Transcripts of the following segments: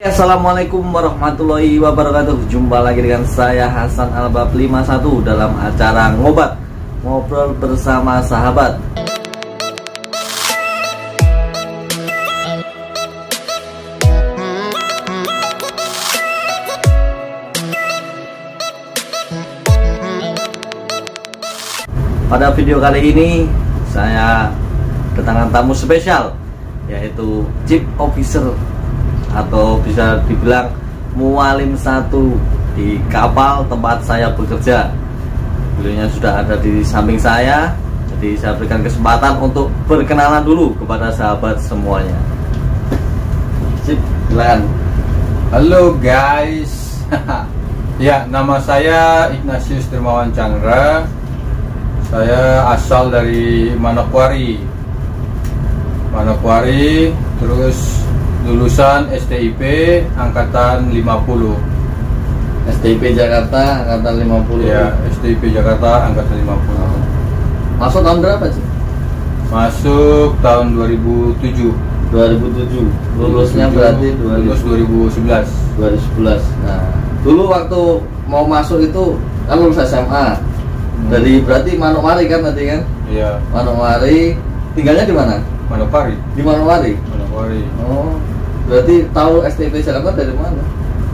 Assalamualaikum warahmatullahi wabarakatuh. Jumpa lagi dengan saya Hasan Albab 51 dalam acara Ngobat, ngobrol bersama sahabat. Pada video kali ini saya kedatangan tamu spesial, yaitu Chief Officer atau bisa dibilang mualim 1 di kapal tempat saya bekerja. Beliaunya sudah ada di samping saya, jadi saya berikan kesempatan untuk berkenalan dulu kepada sahabat semuanya. Sip, silakan. Halo guys. Ya, nama saya Ignatius Dermawan Chandra. Saya asal dari Manokwari, terus lulusan STIP angkatan 50. STIP Jakarta angkatan 50. Ya, STIP Jakarta angkatan 50. Masuk tahun berapa sih? Masuk tahun 2007. 2007. Lulusnya berarti lulus 2011. 2011. Nah, dulu waktu mau masuk itu kan lulus SMA. Dari berarti Manokwari kan tadi kan? Iya. Manokwari. Tinggalnya di mana? Manokwari. Di Manokwari. Manokwari. Oh, berarti tahu STP Jakarta dari mana?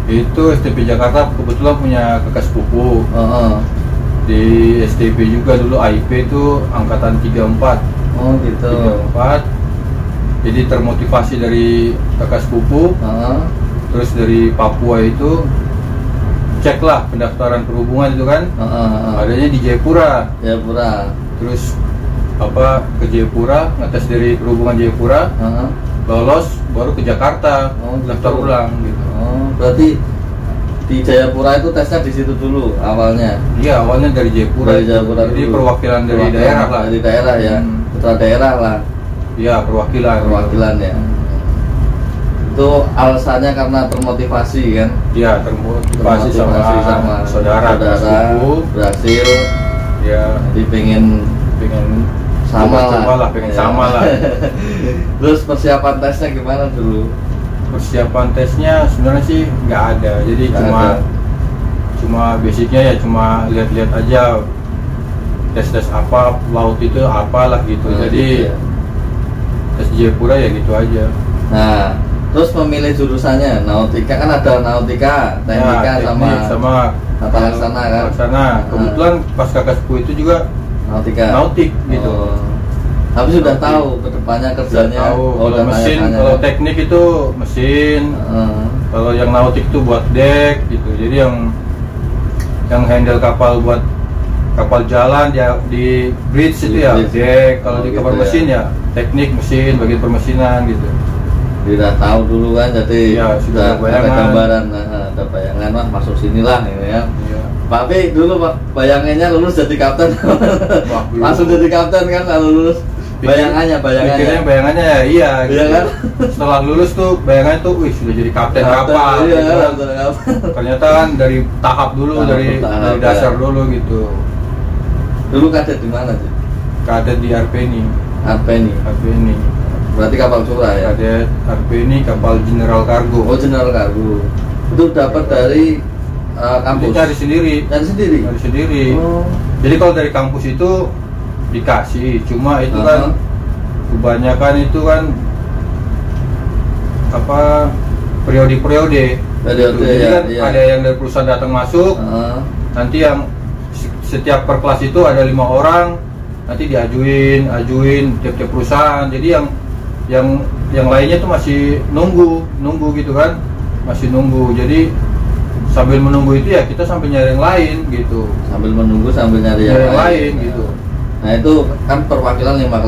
Itu STP Jakarta kebetulan punya kakak sepupu. Di STP juga dulu AIP itu angkatan 34. Oh gitu. 34. Jadi termotivasi dari kakak sepupu. Terus dari Papua itu ceklah pendaftaran perhubungan itu kan. Adanya di Jayapura. Terus ke Jayapura, ngetes dari perhubungan Jayapura. Lolos baru ke Jakarta, daftar ulang gitu. Oh, berarti di Jayapura itu tesnya di situ dulu awalnya. Iya, awalnya dari Jayapura. Jadi dulu. Perwakilan dari daerah lah. Dari daerah ya. Putra daerah lah. Iya, perwakilan ya. Itu alasannya karena termotivasi kan? Iya, termotivasi sama saudara sepupu berhasil. Ya, jadi pengen sama lah. Terus persiapan tesnya gimana dulu? Persiapan tesnya sebenarnya sih nggak ada, jadi cuma basicnya ya cuma lihat-lihat aja tes apa laut itu apalah gitu. Jadi tes Jayapura ya gitu aja. Nah, terus memilih jurusannya nautika kan ada nautika, teknika ya, sama tata laksana kan. Kebetulan pas kakak sepupu itu juga nautik gitu. Tapi sudah tahu kedepannya kerjanya. Kalau mesin, kalau teknik itu mesin. Kalau yang nautik itu buat deck gitu. Jadi yang handle kapal buat kapal jalan ya di bridge itu ya deck. Kalau di kapal mesin ya teknik mesin, bagian permesinan gitu. Tidak tahu dulu kan, jadi ya, sudah ada gambaran, ada bayangan lah masuk sinilah ini ya. Tapi dulu bayangannya lulus jadi kapten. Langsung jadi kapten kan kalau lulus. Bayangannya ya iya gitu. Kan? Setelah lulus tuh bayangannya tuh sudah jadi kapten kapal iya, gitu kan. Ternyata kan dari tahap dulu, dari dasar dulu gitu. Dulu kadet di mana sih? Kadet di Arpeni. Berarti kapal curah ya? Kadet Arpeni, kapal General Cargo. Oh, General Cargo. Itu dapat dari kampus? Cari sendiri. Oh. Jadi kalau dari kampus itu dikasih, cuma itu kan kebanyakan itu kan periode. Jadi kan ada yang dari perusahaan datang masuk, nanti yang setiap per kelas itu ada 5 orang, nanti diajuin tiap-tiap perusahaan. Jadi yang lainnya tuh masih nunggu gitu kan, masih nunggu. Jadi sambil menunggu itu ya kita sampai nyari yang lain gitu. Sambil menunggu sambil nyari yang lain gitu. Nah itu kan perwakilan 5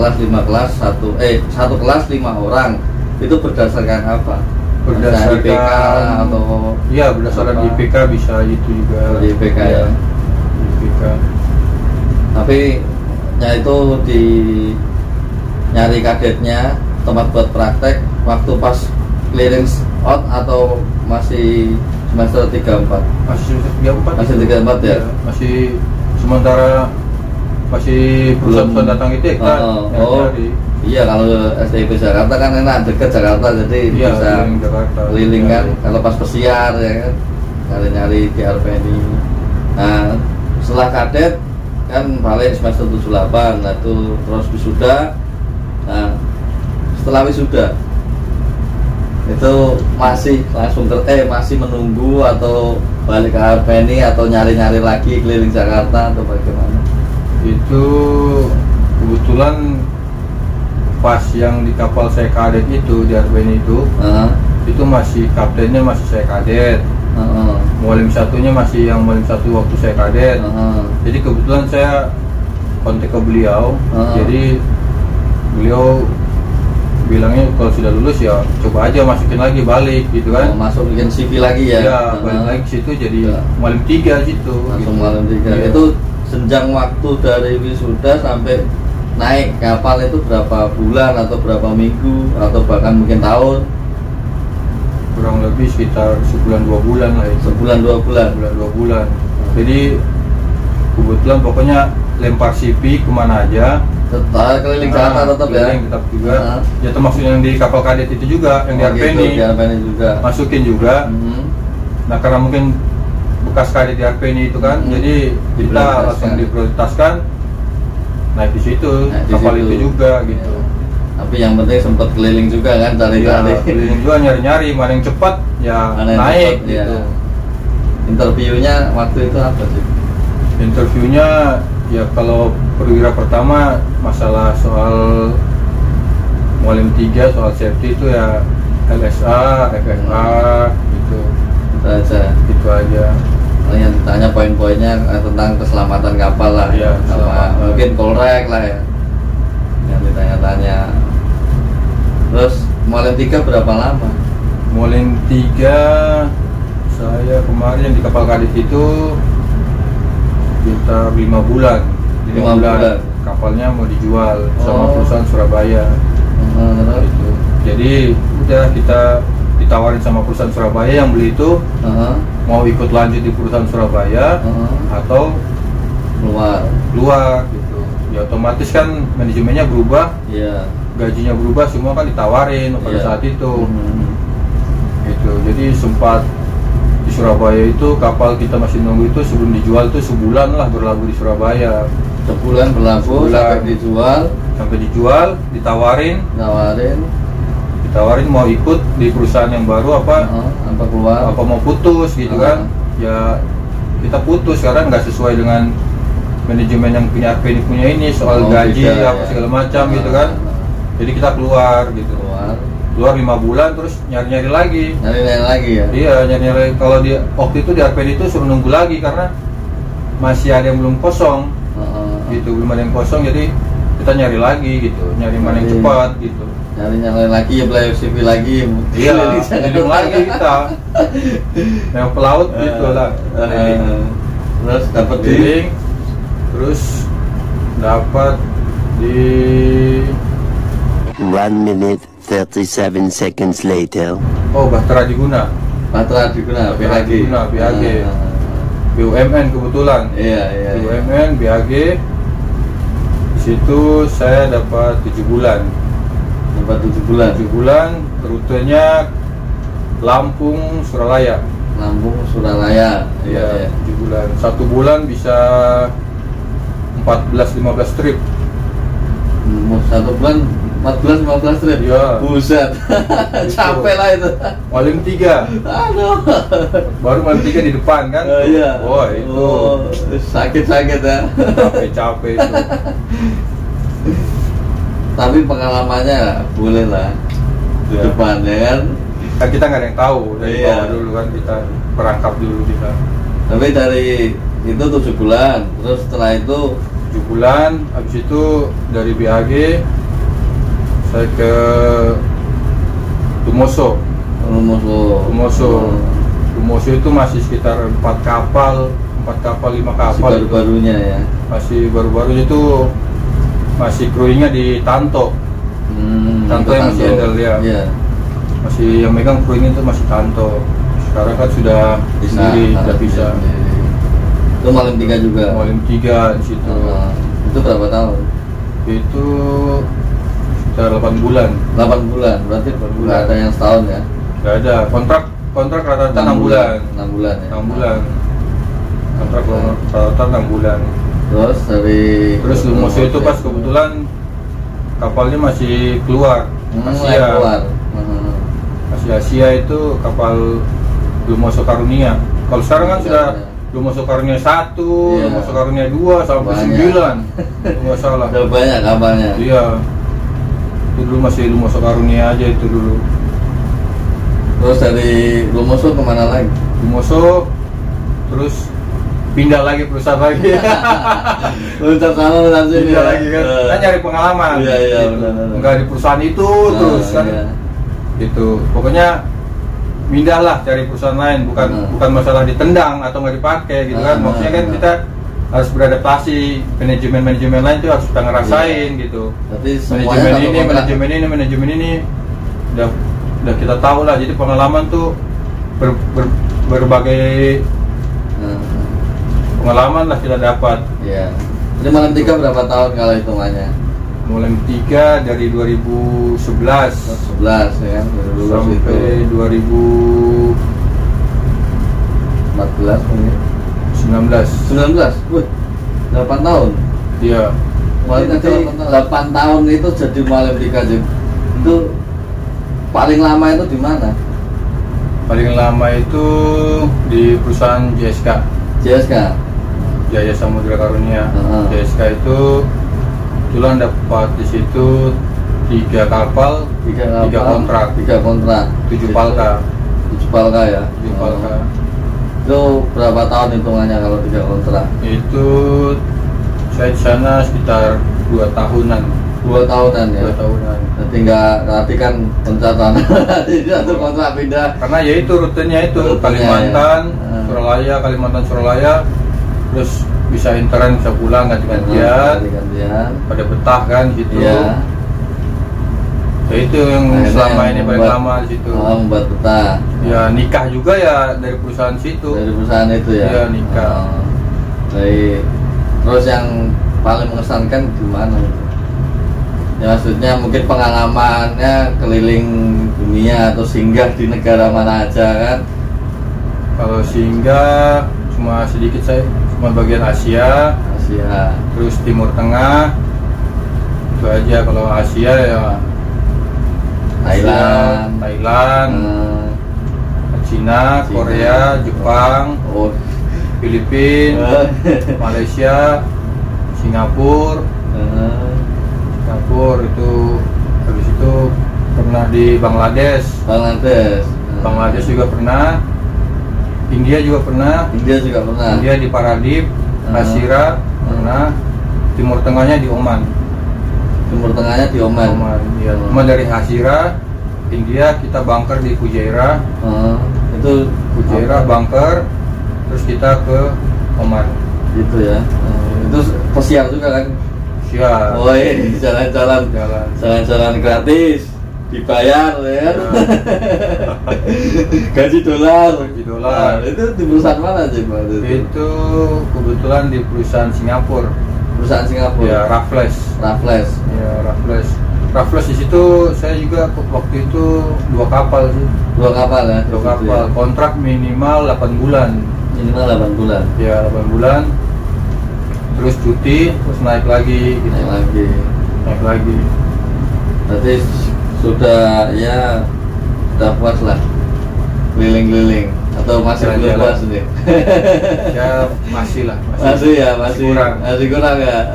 kelas, satu kelas 5 orang. Itu berdasarkan apa? Berdasarkan IPK atau? Iya, berdasarkan IPK bisa itu juga. IPK ya. IPK. Tapi ya itu di nyari kadetnya, tempat buat praktek waktu pas clearance out atau masih semester 3-4? Masih 3-4. Masih 3-4 ya? Masih sementara masih perusahaan datang itu ya kan. Iya, kalau STP Jakarta kan enak, dekat Jakarta, jadi iya, bisa keliling kan. Kalau pas pesiar ya kan, nyari-nyari di RPNI. Nah, setelah kadet kan balik semester 78, nah itu terus wisuda. Nah, setelah wisuda itu masih langsung masih menunggu atau balik ke RPNI atau nyari-nyari lagi keliling Jakarta atau bagaimana? Itu kebetulan pas yang di kapal saya kadet itu di RPNI itu masih kaptennya masih saya kadet, mualim satunya masih yang mualim satu waktu saya kadet. Jadi kebetulan saya kontak ke beliau, jadi beliau bilangnya kalau sudah lulus ya coba aja masukin lagi balik gitu kan. Masukin CV lagi ya? Ya, balik lagi ke situ jadi mualim 3 situ. Langsung gitu. mualim 3. Ya. Itu senjang waktu dari wisuda sampai naik kapal itu berapa bulan atau berapa minggu atau bahkan mungkin tahun? Kurang lebih sekitar sebulan 2 bulan lah itu. Sebulan 2 bulan? Sebulan 2 bulan. Jadi kebetulan pokoknya lempar CV kemana aja. Tetap keliling Jakarta tetap ya? Keliling tetap juga. Ya termasuk yang di kapal kadet itu juga, yang di RPNI. Di RPNI juga. Masukin juga. Nah karena mungkin bekas kadet di RPNI itu kan, jadi kita langsung diprioritaskan naik di situ, kapal itu juga gitu. Tapi yang penting sempat keliling juga kan, cari-cari. Keliling juga nyari-nyari mana yang cepat ya naik cepat, gitu. Ya. Interviewnya waktu itu apa sih? Interviewnya ya kalau perwira pertama masalah soal mualim 3 soal safety itu ya LSA, FFA gitu. Gitu aja. Yang ditanya poin-poinnya tentang keselamatan kapal lah, ya, sama mungkin kolrek lah ya yang ditanya-tanya. Terus mualim 3 berapa lama? Mualim 3 saya kemarin di kapal kadet itu kita 5 bulan. 5 bulan kapalnya mau dijual sama perusahaan Surabaya. Gitu. Jadi udah kita ditawarin sama perusahaan Surabaya yang beli itu mau ikut lanjut di perusahaan Surabaya atau keluar gitu. Ya otomatis kan manajemennya berubah, gajinya berubah, semua kan ditawarin pada saat itu. Gitu. Jadi sempat di Surabaya itu kapal kita masih nunggu itu sebelum dijual itu sebulan lah berlabuh di Surabaya. Sebulan berlabuh sampai dijual, ditawarin mau ikut di perusahaan yang baru apa keluar apa mau putus gitu kan. Ya kita putus karena nggak sesuai dengan manajemen yang punya RPNI punya ini soal gaji segala macam gitu kan. Jadi kita keluar 5 bulan terus nyari-nyari lagi ya. Iya, nyari-nyari. Kalau di waktu itu di RPNI itu suruh nunggu lagi karena masih ada yang belum kosong gitu, belum ada yang kosong, jadi kita nyari lagi gitu, nyari mana yang cepat gitu. Nyari lagi ya, beli CV lagi. Iya, keliling lagi kita. Yang pelaut gitu lah. Terus dapat keliling, terus dapat di 1 minute 37 seconds later. Bahtera Diguna. BHG. BUMN kebetulan. Iya. BUMN, BHG. Di situ saya dapat 7 bulan. 7 bulan, rutenya Lampung, Suralaya. Iya. 7 bulan. 1 bulan bisa 14-15 trip. 1 bulan 14-15 trip? Iya. Buset. Capek lah itu. Mualim 3. Aduh. Baru mualim 3 di depan kan? Iya. Itu sakit-sakit ya. Capek itu. Tapi pengalamannya boleh lah di depan ya kan. Kan kita nggak ada yang tahu dari bawah dulu kan, kita perangkap dulu kita. Tapi dari itu 7 bulan, terus setelah itu 7 bulan, habis itu dari BHG saya ke Tumoso itu masih sekitar 4 kapal, 5 kapal. Masih baru-barunya ya. Masih baru-barunya itu masih crewingnya di Tanto. Tanto yang masih handle ya. Iya. Masih yang megang crewing itu masih Tanto. Sekarang kan sudah sendiri, sudah bisa. Itu mualim 3 juga. Mualim 3 di situ. Itu berapa tahun? Itu sekitar 8 bulan. 8 bulan, berarti nggak ada yang setahun ya? Nggak ada, kontrak rata-rata 6 bulan. 6 bulan ya? 6 bulan. Kontrak rata-rata 6 bulan. Terus Lumoso itu pas kebetulan kapalnya masih keluar Asia. Masih Asia itu kapal Lumoso Karunia. Kalau sekarang kan sudah Lumoso Karunia 1, Lumoso Karunia 2 sampai 9. Nggak salah. Udah banyak kapalnya. Iya. Itu dulu masih Lumoso Karunia aja itu dulu. Terus dari Lumoso kemana lagi? Lumoso terus pindah lagi perusahaan lagi. Loncat sana loncat sini. Pindah lagi kan. Kan nyari pengalaman. Iya gitu. benar. Enggak di perusahaan itu terus kan. Iya. Gitu. Pokoknya pindahlah cari perusahaan lain, bukan masalah ditendang atau nggak dipakai gitu kan. Maksudnya kan kita harus beradaptasi, manajemen lain itu harus kita ngerasain gitu. Manajemen ini udah kita tahu lah. Jadi pengalaman tuh berbagai pengalaman lah kita dapat. Iya. Jadi Malam 3 berapa tahun kalau hitungannya? Malam 3 dari 2011 ya kan? Sampai 2014 mungkin. 19. Wih, 8 tahun. Iya. Nanti 8 tahun itu jadi Malam 3 Jim. Itu paling lama itu di mana? Paling lama itu di perusahaan JSK. Jaya Samudra Karunia. JSK itu kebetulan dapat di situ 3 kapal, 3 kontrak, 7 palka. 7 palka ya. 7 palka. Itu berapa tahun hitungannya kalau 3 kontrak? Itu saya di sana sekitar 2 tahunan. 2 tahunan ya. 2 tahunan. Nanti kan pencatatan. Satu kontrak pindah. Karena ya itu rutenya itu Kalimantan, ya. Kalimantan, terus bisa intern, bisa pulang ganti-gantian. Pada betah kan gitu. Ya. Ya itu yang selama ini paling lama di situ. Membuat betah. Ya nikah juga ya dari perusahaan situ. Dari perusahaan itu ya. Iya nikah. Terus yang paling mengesankan gimana? Ya maksudnya mungkin pengalamannya keliling dunia atau singgah di negara mana aja kan? Kalau singgah cuma sedikit, saya cuma bagian Asia, terus Timur Tengah, itu aja. Kalau Asia ya Thailand, Cina, Korea, Jepang, Filipina, Malaysia, Singapura itu. Habis itu pernah di Bangladesh juga pernah. India juga pernah. India di Paradip, Nasira pernah. Timur Tengahnya di Oman. Ya. Cuma dari Hasira, India kita bunker di Fujairah. Itu Fujairah bunker, terus kita ke Oman. Gitu ya. Itu pesiar juga kan? Siap. Oh iya, jalan-jalan gratis, dibayar ya. Gaji dolar. Itu di perusahaan mana sih Pak? Itu kebetulan di perusahaan Singapura. Ya, Raffles. Ya, Raffles di situ saya juga waktu itu 2 kapal sih. 2 kapal ya. 2 kapal. Ya. Kontrak minimal 8 bulan. Ya, 8 bulan. Terus cuti, terus naik lagi. Naik lagi. Berarti sudah puas lah keliling-keliling atau masih belum puas nih? Ya masih kurang ya.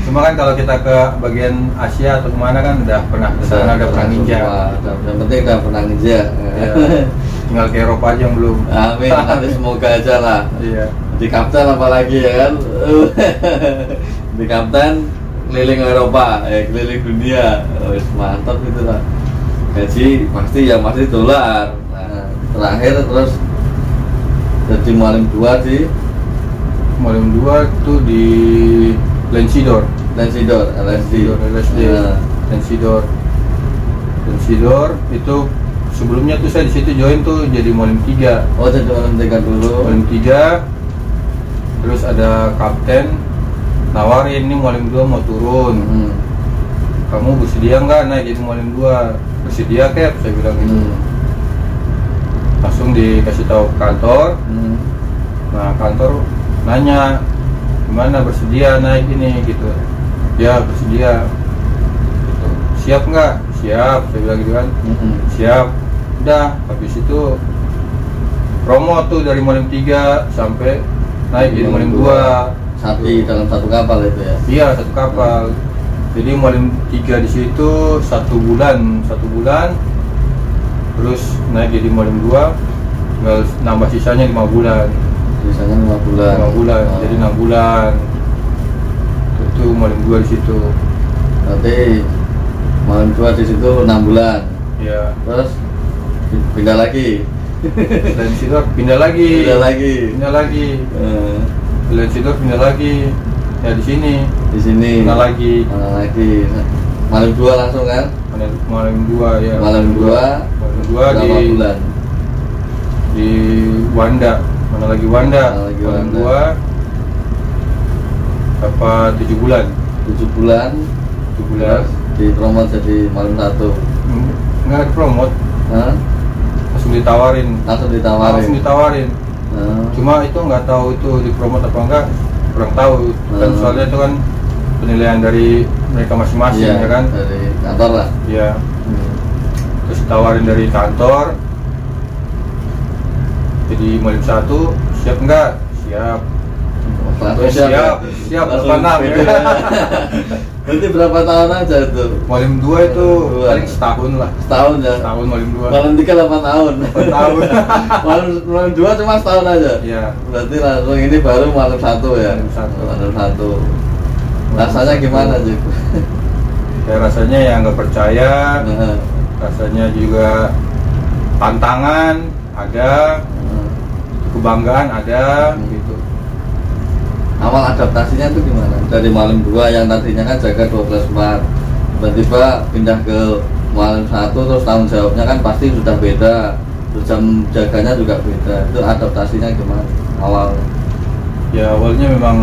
Cuma kan kalau kita ke bagian Asia atau kemana kan udah pernah kesana, udah pernah ninja. Yang penting udah pernah ninja. Ya, tinggal ke Eropa aja yang belum. Amin, nanti semoga aja lah. Iya. Di kapten apalagi ya kan. Di kapten keliling Eropa, keliling dunia. Mantap gitu lah. Gaji pasti dolar. Nah, terakhir terus jadi Malam 2 di Malam 2 itu di Lensidor itu sebelumnya tuh saya di situ join tuh jadi Malam 3. Oh, jadi Malam 3 dulu. Malam 3. Terus ada kapten nawarin, ini Malam 2 mau turun. kamu bersedia nggak naik jadi Mualim 2? Bersedia Cap, saya bilang gitu. Langsung dikasih tahu ke kantor. Nah kantor nanya gimana, bersedia naik ini gitu. Ya bersedia gitu. Siap nggak? Siap, saya bilang gitu kan. Siap. Udah habis itu promo tuh dari Mualim 3 sampai naik jadi Mualim 2 dalam satu kapal itu ya? Iya, satu kapal. Jadi Mualim 3 di situ 1 bulan, terus naik jadi Mualim 2, tinggal nambah sisanya 5 bulan. Sisanya 5 bulan. 5 bulan, jadi 6 bulan. Itu Mualim 2 di situ. Berarti Mualim 2 di situ 6 bulan. Iya. Terus pindah lagi. Dan situ pindah lagi. Dan situ pindah lagi. Ya di sini. Pindah lagi. Mualim 2 langsung kan? Mualim 2 ya. Mualim 2 di bulan? Di Wanda. Mana lagi Wanda? Mualim 2 apa 7 bulan? 7 bulan. Dipromot jadi Mualim 1. Enggak dipromot. Langsung ditawarin. Cuma itu nggak tahu itu dipromot apa enggak, kurang tahu. Kan soalnya itu kan penilaian dari mereka masing-masing ya kan, dari kantor lah. Iya. Terus ditawarin dari kantor. Jadi Mualim 1 siap nggak? Siap. Siap. Berarti berapa tahun aja itu? Mualim 2 itu paling setahun lah. Setahun ya? Setahun Mualim 2. Mualim 3 8 tahun. 8 tahun. Mualim 2 cuma setahun aja? Iya. Berarti langsung ini baru Mualim 1 ya? Mualim 1. Rasanya gimana sih? Ya rasanya ya nggak percaya. Rasanya juga tantangan ada, kebanggaan ada gitu. Awal adaptasinya itu gimana? Dari Mualim 2 yang tadinya kan jaga 12/4, tiba-tiba pindah ke Mualim 1, terus tanggung jawabnya kan pasti sudah beda, terus jam jaganya juga beda. Itu adaptasinya gimana awalnya? Ya awalnya memang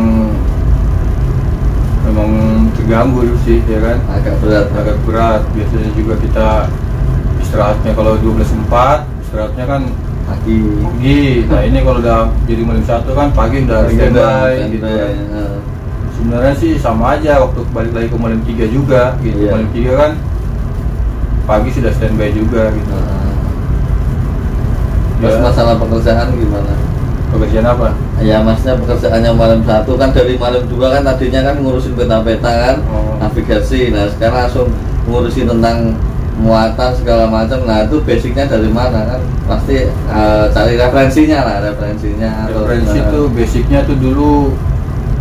terganggu sih ya kan. Agak berat. Biasanya juga kita istirahatnya kalau 12/4 istirahatnya kan pagi. Nah ini kalau udah jadi Mualim 1 kan pagi udah standby gitu kan. Sebenarnya sih sama aja waktu balik lagi ke Mualim 3 juga gitu. Mualim 3 kan pagi sudah standby juga gitu. Terus masalah pekerjaan gimana? Pekerjaan apa? Ya maksudnya pekerjaannya Mualim 1 kan dari Mualim 2 kan tadinya kan ngurusin peta-peta kan, navigasi. Nah sekarang langsung ngurusin tentang muatan segala macam. Nah itu basicnya dari mana kan? Pasti cari referensinya. Referensi itu basicnya tuh dulu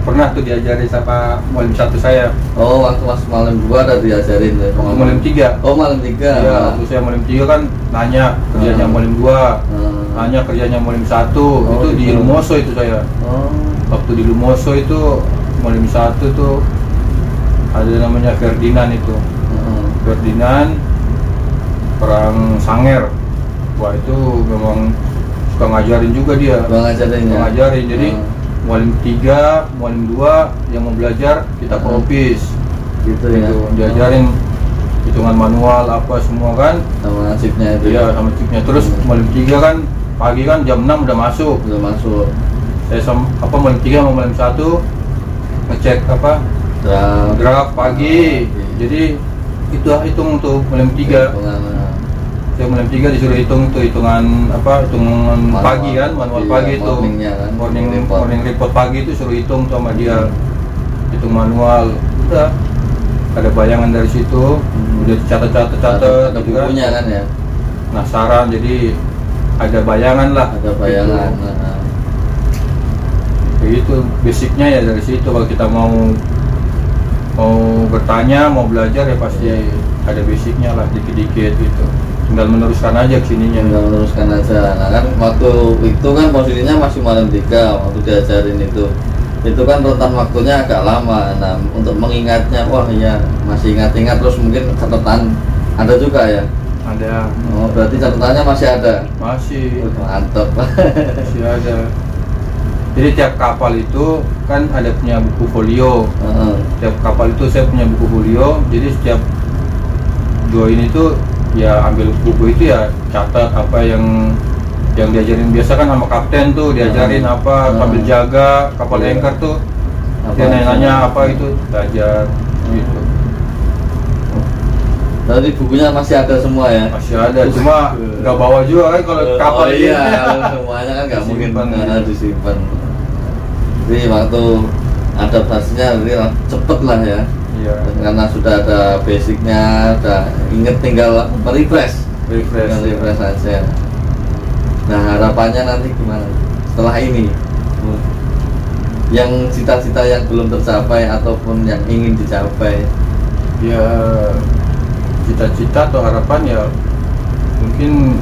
pernah tuh diajari sama Mualim 1 saya. Oh waktu mas Mualim 2 ada diajarin ya? Waktu Mualim 3. Oh Mualim 3. Iya, waktu saya Mualim 3 kan nanya kerjanya Mualim 2, nanya kerjanya Mualim 1. Itu di Lumoso itu saya. Waktu di Lumoso itu Mualim 1 tuh ada namanya Ferdinand itu. Ferdinand perang Sanger. Wah itu memang suka ngajarin juga dia. Ngajarin. Jadi Mualim 3, Mualim 2 yang mau belajar kita ke office gitu ya. Diajarin hitungan manual apa semua kan. Sama chipnya itu. Iya, sama chipnya. Terus Mualim 3 kan pagi kan jam 6 udah masuk. Saya Mualim 3 sama Mualim 1 ngecek draft pagi. Jadi itu hitung tuh Mualim 3. Saya Mualim 3 disuruh hitung tuh hitungan manual, pagi kan, manual pagi itu. Kan, morning report pagi itu suruh hitung tuh sama dia. Hitung manual. Udah ada bayangan dari situ, udah catat ada bukunya kan ya. Penasaran jadi ada bayangan lah. Ada bayangan. Begitu basicnya ya dari situ. Kalau kita mau bertanya, mau belajar ya pasti ada basicnya lah dikit-dikit gitu. Tinggal meneruskan aja kesininya. Nah kan waktu itu kan posisinya masih Mualim 3 waktu diajarin itu kan rentan waktunya agak lama. Nah untuk mengingatnya, wah iya masih ingat-ingat. Terus mungkin catatan ada juga ya? Ada. Oh berarti catatannya masih ada? Masih. Mantap. Masih ada. Jadi tiap kapal itu kan ada punya buku folio. Tiap kapal itu saya punya buku folio. Jadi setiap join itu ya ambil buku itu ya catat apa yang diajarin biasa kan sama kapten tuh, diajarin apa sambil jaga kapal anchor tuh, dia nanya apa itu belajar gitu. Tadi bukunya masih ada semua ya? Masih ada, cuma nggak bawa juga kan kalau kapal ini. Iya, semuanya kan nggak mungkin disimpan. Jadi waktu adaptasinya cepet lah ya. Iya. Karena sudah ada basicnya, udah inget tinggal refresh aja. Nah harapannya nanti gimana setelah ini? Yang cita-cita yang belum tercapai ataupun yang ingin dicapai? Ya cita-cita atau harapan ya mungkin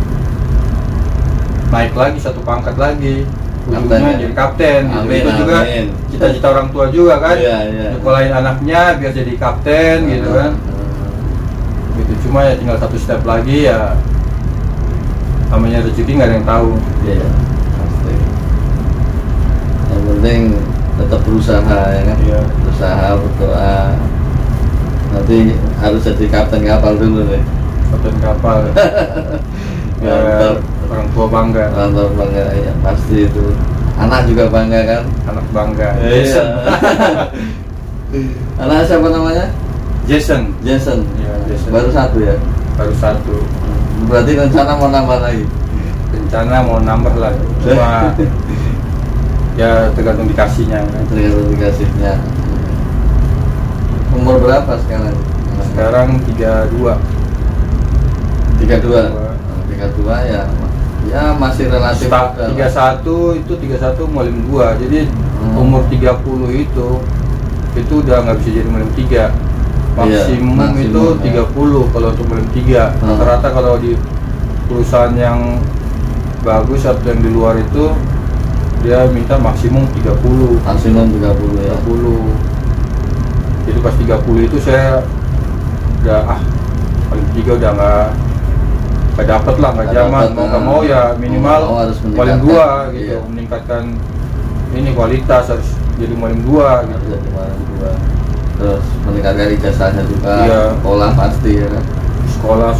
naik lagi satu pangkat lagi, ujungnya jadi kapten gitu. Itu juga cita-cita orang tua juga kan, nyekolahin anaknya biar jadi kapten gitu kan. Gitu, cuma ya tinggal satu step lagi ya, namanya rezeki nggak ada yang tahu. Iya, pasti. Yang penting tetap berusaha ya kan. Iya. Berusaha, berdoa. Nanti harus jadi kapten kapal dulu nih. Kapten kapal. Ya, orang tua bangga. Orang tua bangga ya pasti itu. Anak juga bangga kan? Anak bangga. Jason. Anak siapa namanya? Jason. Ya, Jason. Baru satu ya? Baru satu. Berarti rencana mau nambah lagi? Rencana mau nambah lagi, cuma ya tergantung dikasihnya kan? Tergantung dikasihnya. Umur berapa sekarang? Sekarang 32. 32 ya masih relatif. 31 itu 31 mau 52, jadi umur 30 itu udah nggak bisa jadi mulim 3. Maksimum itu 30 kalau untuk mulim 3. Rata-rata kalau di perusahaan yang bagus atau yang di luar itu dia minta maksimum 30. Maksimum 30 ya. 30. Jadi pas 30 itu saya udah paling 3 udah nggak dapet lah, nggak zaman, mau nggak mau ya minimal paling 2 gitu. Iya. Meningkatkan ini kualitas, harus jadi mulim 2 gitu. Jadi mulim 2. Terus meningkatkan ijazahnya juga. Iya. Sekolah pasti ya kan. Sekolah.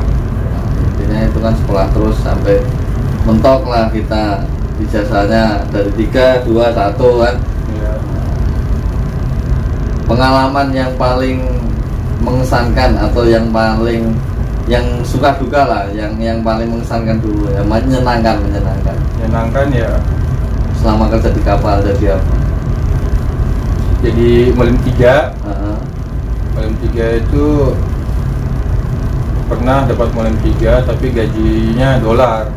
Nah, intinya itu kan sekolah terus sampai mentok lah kita ijazahnya dari 3, 2, 1 kan. Iya. Pengalaman yang paling mengesankan atau yang suka duka lah, yang paling mengesankan dulu ya, menyenangkan ya selama kerja di kapal jadi apa? Jadi mulim 3. Mulim 3 itu pernah dapat mulim 3 tapi gaji dolar.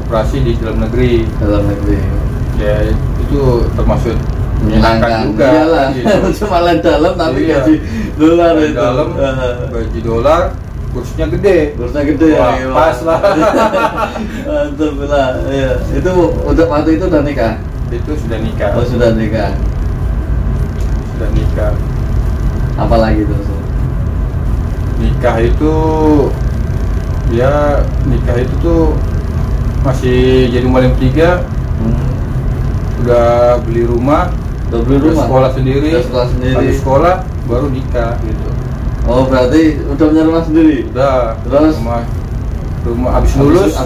Operasi di dalam negeri ya, itu termasuk menyenangkan juga. Iyalah, gitu. Cuma lain dalam tapi gaji dolar itu. Dalam gaji dolar, kursnya gede. Wah, ya, pas lah. Mantap lah. Ya. Itu untuk waktu itu udah nikah? Itu sudah nikah. Oh, sudah nikah. Apalagi terus? Nikah itu tuh masih jadi mulim 3. Udah beli rumah, sekolah sendiri. Habis sekolah baru nikah gitu. Oh, berarti udah punya rumah sendiri? Udah. Terus rumah habis lulus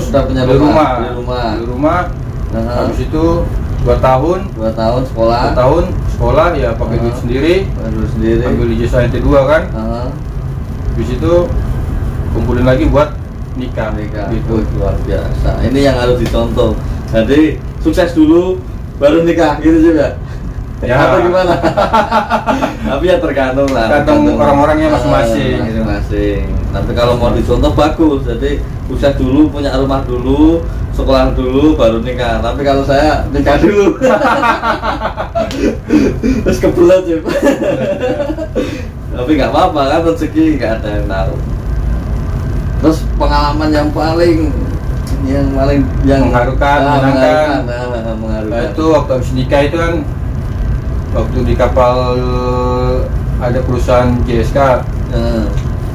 udah punya rumah. Habis itu 2 tahun sekolah ya pakai duit sendiri. Ambil ijazah yang kedua kan. Habis itu kumpulin lagi buat nikah. Gitu. Luar biasa. Ini yang harus dicontoh. Jadi sukses dulu baru nikah gitu juga. Ya. Atau gimana? Tapi ya tergantung orang-orangnya masing-masing. Tapi kalau mau dicontoh bagus. Jadi sukses dulu, punya rumah dulu, sekolah dulu, baru nikah. Tapi kalau saya nikah dulu. Terus kebelet ya. Tapi nggak apa-apa kan, rezeki nggak ada yang tahu. Terus pengalaman yang mengharukan, menyenangkan. Itu waktu habis nikah itu kan, waktu di kapal ada perusahaan JSK,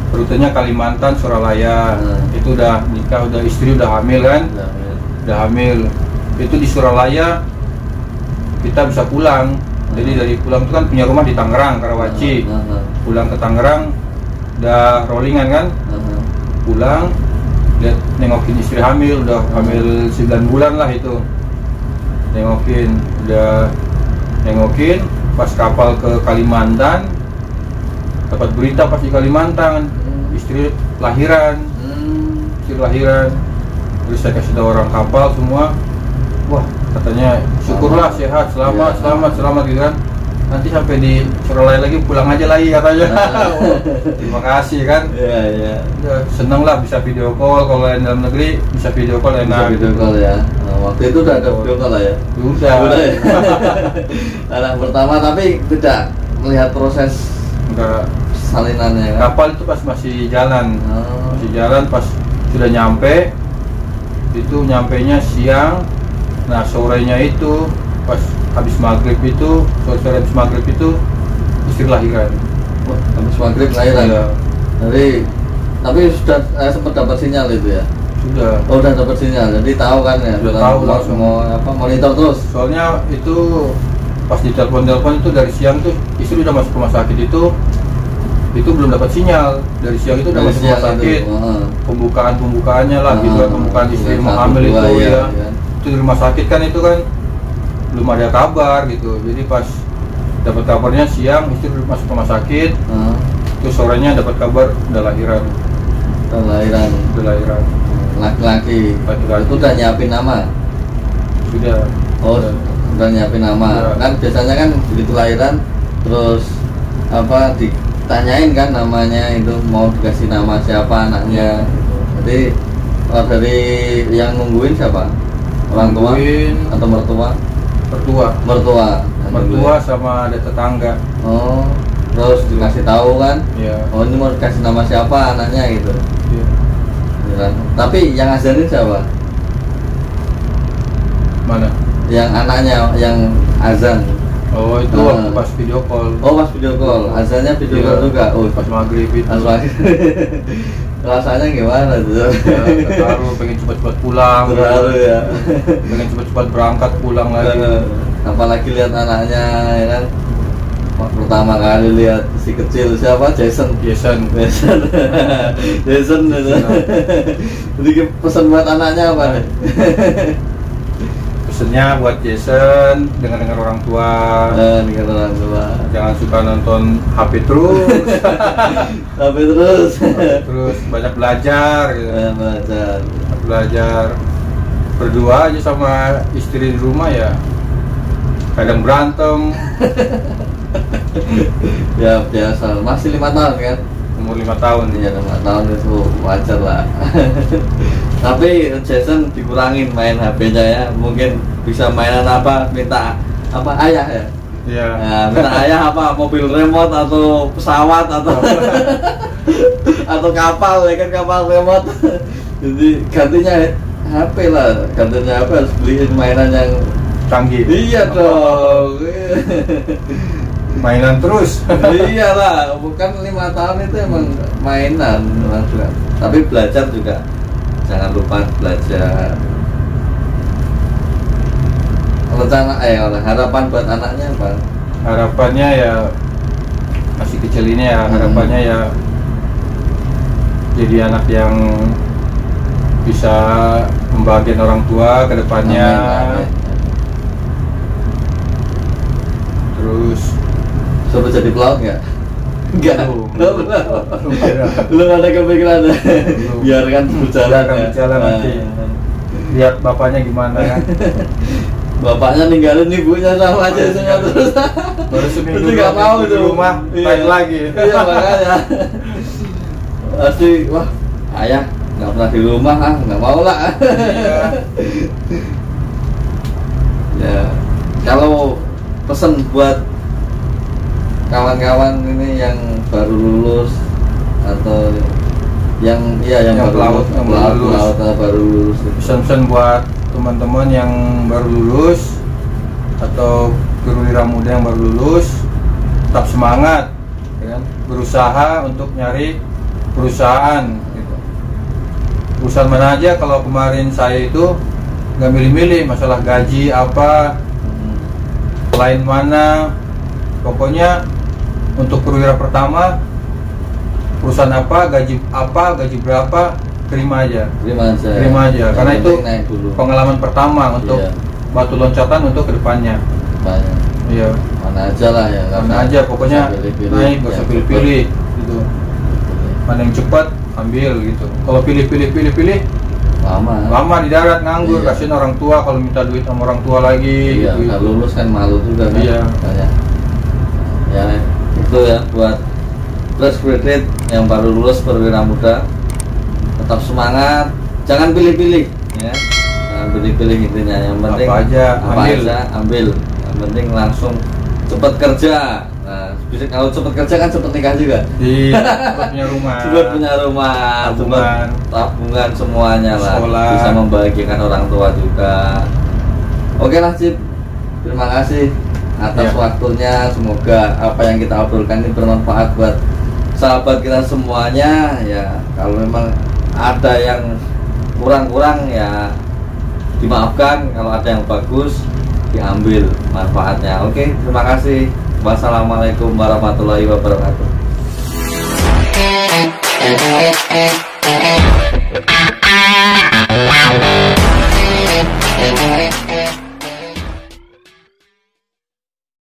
rutenya Kalimantan, Suralaya. Itu udah nikah, udah istri udah hamil kan, udah hamil. Itu di Suralaya kita bisa pulang Jadi dari pulang itu kan punya rumah di Tangerang, Karawaci. Pulang ke Tangerang udah rollingan kan. Pulang lihat nengokin istri hamil, udah hamil 9 bulan lah itu. Nengokin pas kapal ke Kalimantan, dapat berita pas di Kalimantan istri lahiran. Terus saya kasih tahu orang kapal semua, wah katanya syukurlah sehat, selamat gitu kan. Nanti sampai di Suralaya lagi pulang aja lagi katanya. Terima kasih kan. Iya. Ya, seneng lah bisa video call, kalau yang dalam negeri bisa video call enak. Bisa video call ya. Waktu itu udah ada video call lah ya. Udah ya. Anak pertama tapi tidak melihat proses salinannya kan? Kapal itu pas masih jalan. Masih jalan pas sudah nyampe. Itu nyampenya siang. Nah sorenya itu pas habis maghrib itu, sore habis maghrib itu istri lahiran. Habis maghrib lahiran. Ya. Jadi tapi sudah sempat dapat sinyal itu ya. Sudah. Oh udah dapat sinyal. Jadi tahu kan ya. Sudah tahu langsung. Mau monitor terus. Soalnya itu pas ditelepon itu dari siang tuh istri udah masuk rumah sakit itu belum dapat sinyal. Dari siang itu udah masuk rumah sakit. Pembukaannya lah gitu kan, pembukaan istri hamil itu ya. Itu di rumah sakit kan itu kan belum ada kabar gitu. Jadi pas dapat kabarnya siang istri masuk rumah sakit. Terus sorenya dapat kabar udah lahiran. Laki-laki. Itu udah nyiapin nama. Sudah. Oh, udah nyiapin nama. Kan biasanya kan begitu lahiran terus ditanyain kan namanya itu mau dikasih nama siapa anaknya. Jadi kalau dari yang nungguin siapa? Orang tua atau mertua? Mertua sama ada tetangga. Oh, terus dikasih tahu kan? Iya. Oh ini mau dikasih nama siapa anaknya gitu. Iya. Tapi yang azanin siapa? Mana? Yang anaknya yang azan. Oh itu waktu pas video call. Oh pas video call, azannya video call juga. Oh pas maghrib itu. Rasanya gimana tuh? Ya, terharu, pengen cepat-cepat pulang. Terharu ya. Pengen cepat-cepat berangkat pulang lagi. Apalagi lihat anaknya ya kan. Pertama kali lihat si kecil siapa? Jason itu. Jadi pesan buat anaknya apa nih? Pesennya buat Jason, dengar orang tua. Jangan suka nonton HP terus. Terus banyak belajar gitu. Belajar. Berdua aja sama istri di rumah ya. Kadang berantem. Ya biasa, masih 5 tahun kan? Umur 5 tahun. Iya 5 tahun itu wajar lah. Tapi Jason dikurangin main HP-nya ya. Mungkin bisa mainan minta ayah ya? Iya. Nah, minta ayah mobil remote atau pesawat atau atau kapal ya kan, kapal remote. Jadi gantinya HP lah, gantinya HP harus beliin mainan yang canggih. Iya dong. Mainan terus. Iyalah, bukan 5 tahun itu emang mainan juga. Tapi belajar juga jangan lupa belajar. Rencana harapan buat anaknya apa? Harapannya ya masih kecil ini ya, harapannya ya jadi anak yang bisa membahagiakan orang tua ke depannya. Terus coba jadi pelaut nggak? Enggak. Belum ada kepikiran. Biarkan berjalan nanti. Lihat bapaknya gimana kan. Bapaknya ninggalin ibunya sama aja terus. Baru seminggu itu nggak mau di rumah main lagi. Iya makanya. Pasti wah ayah nggak pernah di rumah nggak mau lah. Iya. Ya kalau pesan buat kawan-kawan ini yang baru lulus atau yang baru lulus. Pesan-pesan buat teman-teman yang baru lulus atau perwira muda yang baru lulus, tetap semangat, ya kan? Berusaha untuk nyari perusahaan. Gitu. Perusahaan mana aja? Kalau kemarin saya itu nggak milih-milih masalah gaji apa. lain mana, pokoknya untuk perwira pertama, perusahaan apa, gaji berapa, terima aja. Terima aja. Karena itu pengalaman pertama untuk batu loncatan untuk kedepannya. Iya. Mana aja lah ya. Mana aja, pokoknya naik, gak usah pilih-pilih gitu. Mana yang cepat ambil gitu. Kalau pilih lama di darat nganggur, kasihin orang tua kalau minta duit sama orang tua lagi. Iya, gitu. Lulus kan malu juga kan. Iya. Ya itu ya buat fresh graduate yang baru lulus perwira muda, tetap semangat, jangan pilih-pilih ya. Jangan pilih-pilih intinya, yang penting apa aja ambil. Yang penting langsung cepat kerja. Nah, bisa kalau cepat kerja kan cepat nikah juga. Iya, cepat punya rumah. Cepat tabungan semuanya lah. Sekolah. Bisa membahagiakan orang tua juga. Oke lah Cip, terima kasih atas waktunya. Semoga apa yang kita obrolkan ini bermanfaat buat sahabat kita semuanya ya. Kalau memang ada yang kurang-kurang ya dimaafkan, kalau ada yang bagus diambil manfaatnya. Oke, terima kasih. Wassalamualaikum warahmatullahi wabarakatuh.